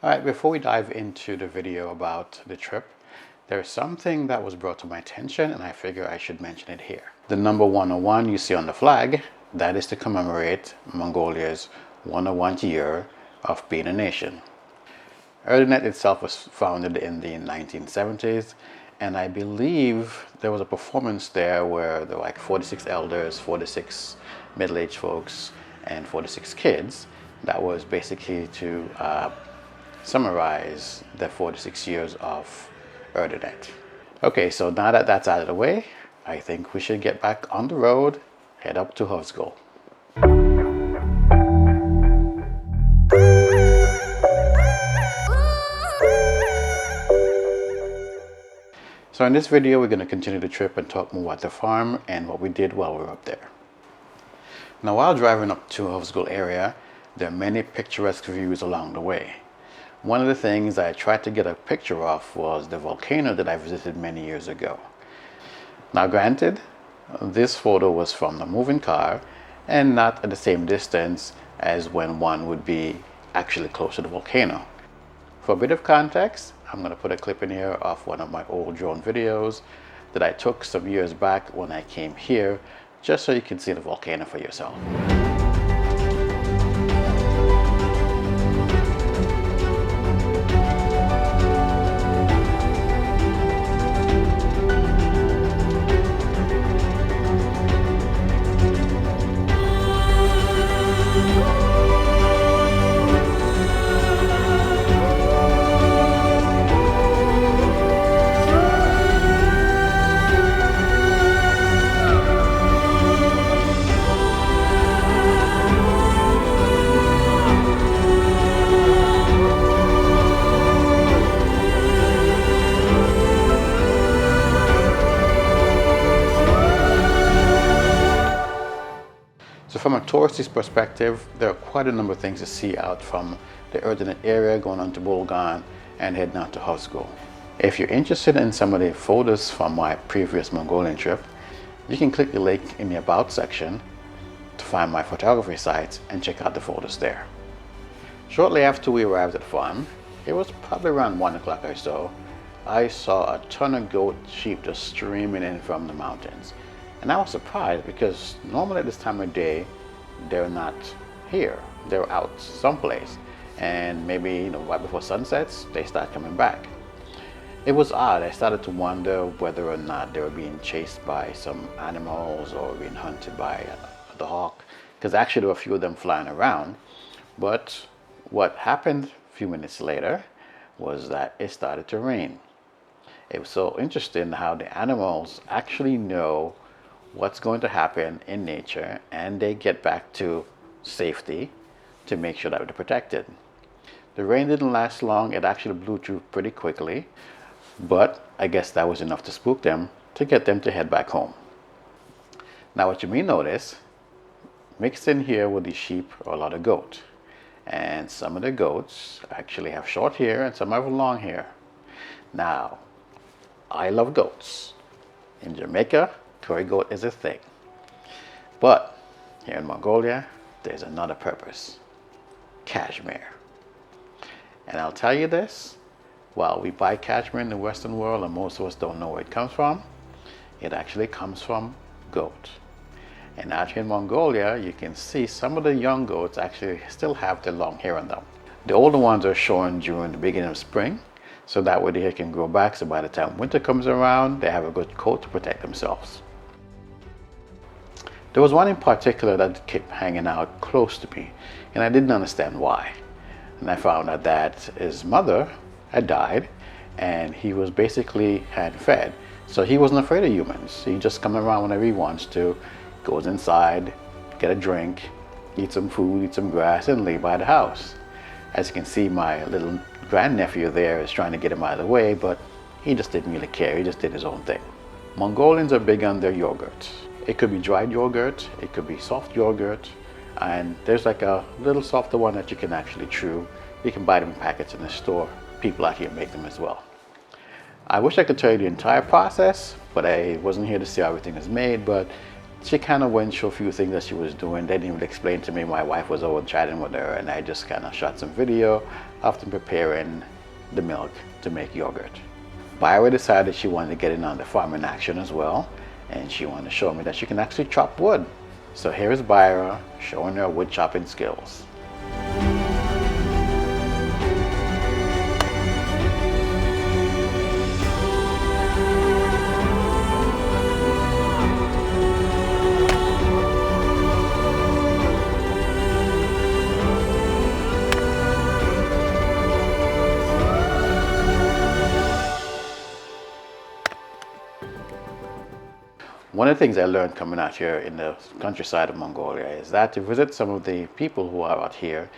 Alright, before we dive into the video about the trip, there's something that was brought to my attention and I figure I should mention it here. The number 101 you see on the flag, that is to commemorate Mongolia's 101th year of being a nation. Erdenet itself was founded in the 1970s, and I believe there was a performance there where there were like 46 elders, 46 middle-aged folks, and 46 kids. That was basically to summarize the 46 years of Erdenet. Okay, so now that that's out of the way, I think we should get back on the road, head up to Khovsgol. So in this video, we're going to continue the trip and talk more about the farm and what we did while we were up there. Now, while driving up to Khovsgol area, there are many picturesque views along the way. One of the things I tried to get a picture of was the volcano that I visited many years ago. Now granted, this photo was from the moving car and not at the same distance as when one would be actually close to the volcano. For a bit of context, I'm going to put a clip in here of one of my old drone videos that I took some years back when I came here, just so you can see the volcano for yourself. So from a touristy perspective, there are quite a number of things to see out from the Erdenet area, going on to Bolgan and heading out to Khovsgol. If you're interested in some of the photos from my previous Mongolian trip, you can click the link in the About section to find my photography sites and check out the photos there. Shortly after we arrived at the farm, it was probably around 1 o'clock or so, I saw a ton of goat sheep just streaming in from the mountains. And I was surprised because normally at this time of day, they're not here. They're out someplace. And maybe, right before sunsets, they start coming back. It was odd. I started to wonder whether or not they were being chased by some animals or being hunted by the hawk. Because actually there were a few of them flying around. But what happened a few minutes later was that it started to rain. It was so interesting how the animals actually know what's going to happen in nature, and they get back to safety to make sure that they're protected. The rain didn't last long. It actually blew through pretty quickly, but I guess that was enough to spook them to get them to head back home. Now what you may notice, mixed in here with these sheep are a lot of goat, and some of the goats actually have short hair and some have long hair. Now, I love goats. In Jamaica, curry goat is a thing. But here in Mongolia, there's another purpose. Cashmere. And I'll tell you this, while we buy cashmere in the Western world and most of us don't know where it comes from, it actually comes from goat. And out here in Mongolia, you can see some of the young goats actually still have their long hair on them. The older ones are shorn during the beginning of spring, so that way the hair can grow back, so by the time winter comes around, they have a good coat to protect themselves. There was one in particular that kept hanging out close to me, and I didn't understand why. And I found out that his mother had died, and he was basically hand-fed. So he wasn't afraid of humans. He just comes around whenever he wants to, goes inside, get a drink, eat some food, eat some grass, and leave by the house. As you can see, my little grandnephew there is trying to get him out of the way, but he just didn't really care. He just did his own thing. Mongolians are big on their yogurt. It could be dried yogurt, it could be soft yogurt, and there's like a little softer one that you can actually chew. You can buy them in packets in the store. People out here make them as well. I wish I could tell you the entire process, but I wasn't here to see how everything is made, but she kind of went through a few things that she was doing. They didn't even explain to me. My wife was over chatting with her, and I just kind of shot some video often preparing the milk to make yogurt. Byra decided she wanted to get in on the farming action as well, and she wanted to show me that she can actually chop wood. So here is Byra showing her wood chopping skills. One of the things I learned coming out here in the countryside of Mongolia is that to visit some of the people who are out here,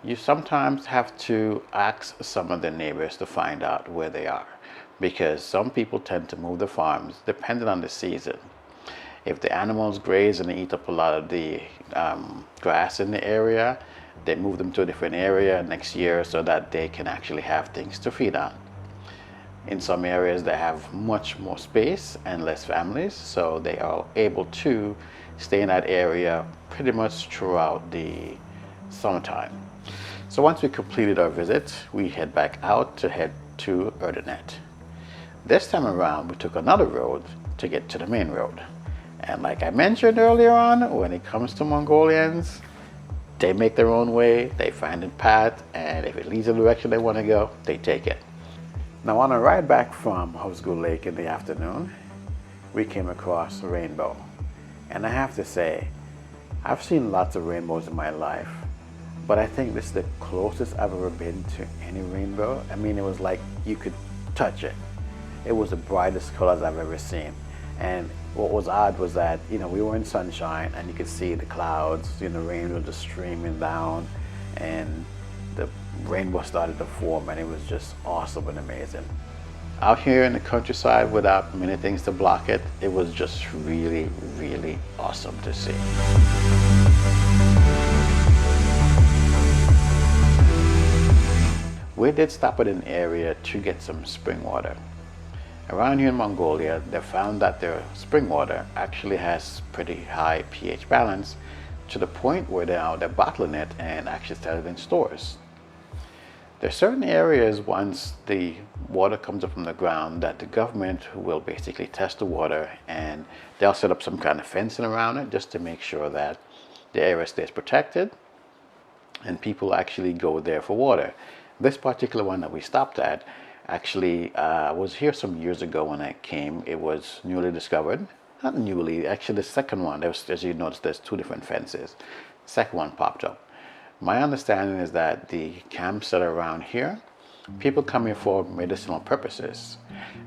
you sometimes have to ask some of the neighbors to find out where they are, because some people tend to move the farms depending on the season. If the animals graze and they eat up a lot of the grass in the area, they move them to a different area next year so that they can actually have things to feed on. In some areas they have much more space and less families, so they are able to stay in that area pretty much throughout the summertime. So once we completed our visit, we head back out to head to Erdenet. This time around we took another road to get to the main road. And like I mentioned earlier on, when it comes to Mongolians, they make their own way, they find a path, and if it leads in the direction they want to go, they take it. Now on a ride back from Khovsgul Lake in the afternoon, we came across a rainbow. And I have to say, I've seen lots of rainbows in my life, but I think this is the closest I've ever been to any rainbow. I mean, it was like you could touch it. It was the brightest colors I've ever seen. And what was odd was that, we were in sunshine and you could see the clouds, the rain was just streaming down, and the rainbow started to form, and it was just awesome and amazing. Out here in the countryside without many things to block it, it was just really, really awesome to see. We did stop at an area to get some spring water. Around here in Mongolia, they found that their spring water actually has pretty high pH balance, to the point where they're bottling it and actually sell it in stores. There are certain areas, once the water comes up from the ground, that the government will basically test the water, and they'll set up some kind of fencing around it just to make sure that the area stays protected and people actually go there for water. This particular one that we stopped at actually was here some years ago when I came. It was newly discovered. Not newly, actually the second one, as you notice, there's two different fences. The second one popped up. My understanding is that the camps that are around here, people come here for medicinal purposes.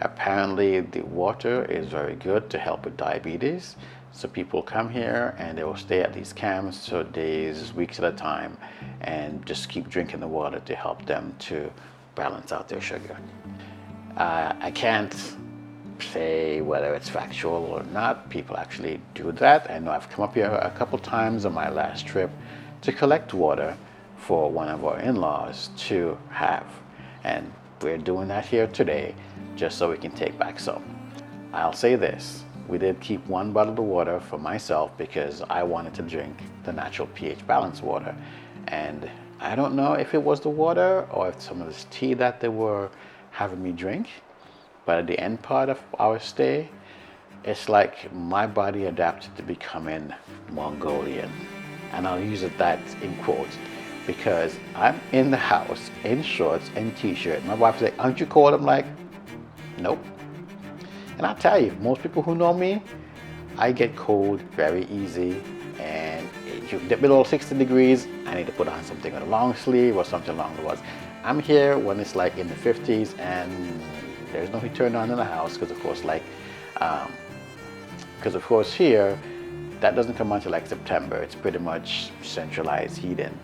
Apparently the water is very good to help with diabetes, so people come here and they will stay at these camps for days, weeks at a time, and just keep drinking the water to help them to balance out their sugar. I can't say whether it's factual or not. People actually do that. I know I've come up here a couple times on my last trip to collect water for one of our in-laws to have, and we're doing that here today just so we can take back some. I'll say this, we did keep one bottle of water for myself because I wanted to drink the natural pH balanced water, and I don't know if it was the water or if some of this tea that they were having me drink, but at the end part of our stay, it's like my body adapted to becoming Mongolian. And I'll use that in quotes, because I'm in the house in shorts and t-shirt. My wife's like, aren't you cold? I'm like, nope. And I'll tell you, most people who know me, I get cold very easy, and if you dip below 60 degrees, I need to put on something with a long sleeve or something along the lines. I'm here when it's like in the 50s and there's no heat turned on in the house, because of course here, that doesn't come until like September. It's pretty much centralized heating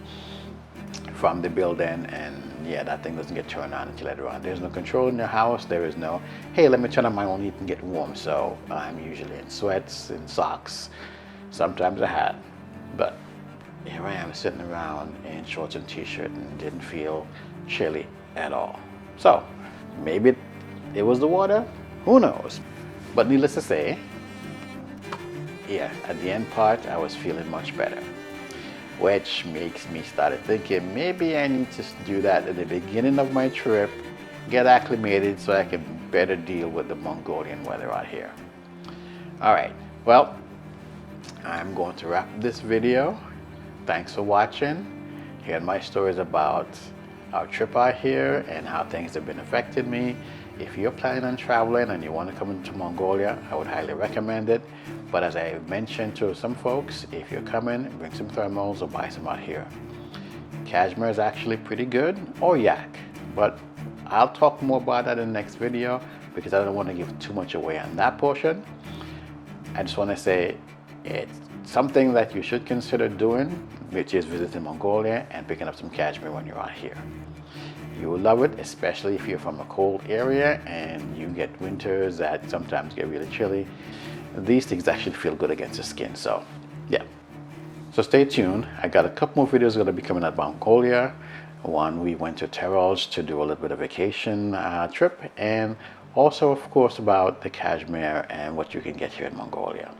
from the building, and yeah, that thing doesn't get turned on until later on. There's no control in the house. There is no, hey, let me turn on my own heat and get warm. So I'm usually in sweats, in socks, sometimes a hat. But here I am sitting around in shorts and t-shirt and didn't feel chilly at all. So maybe it was the water, who knows? But needless to say, yeah, at the end part, I was feeling much better. which makes me start thinking maybe I need to do that at the beginning of my trip, get acclimated so I can better deal with the Mongolian weather out here. All right, well, I'm going to wrap this video. Thanks for watching. Hearing my stories about our trip out here and how things have been affecting me. If you're planning on traveling and you want to come into Mongolia, I would highly recommend it. But as I mentioned to some folks, if you're coming, bring some thermals or buy some out here. Cashmere is actually pretty good, or yak, but I'll talk more about that in the next video because I don't want to give too much away on that portion. I just want to say it's something that you should consider doing, which is visiting Mongolia and picking up some cashmere when you're out here. You will love it, especially if you're from a cold area and you get winters that sometimes get really chilly. These things actually feel good against the skin, so yeah. So stay tuned. I got a couple more videos going to be coming out about Mongolia. One, we went to Terelj to do a little bit of vacation trip, and also, of course, about the cashmere and what you can get here in Mongolia.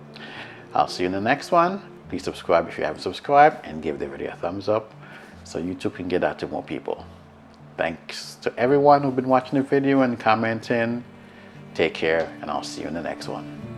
I'll see you in the next one. Please subscribe if you haven't subscribed and give the video a thumbs up so YouTube can get out to more people. Thanks to everyone who's been watching the video and commenting. Take care, and I'll see you in the next one.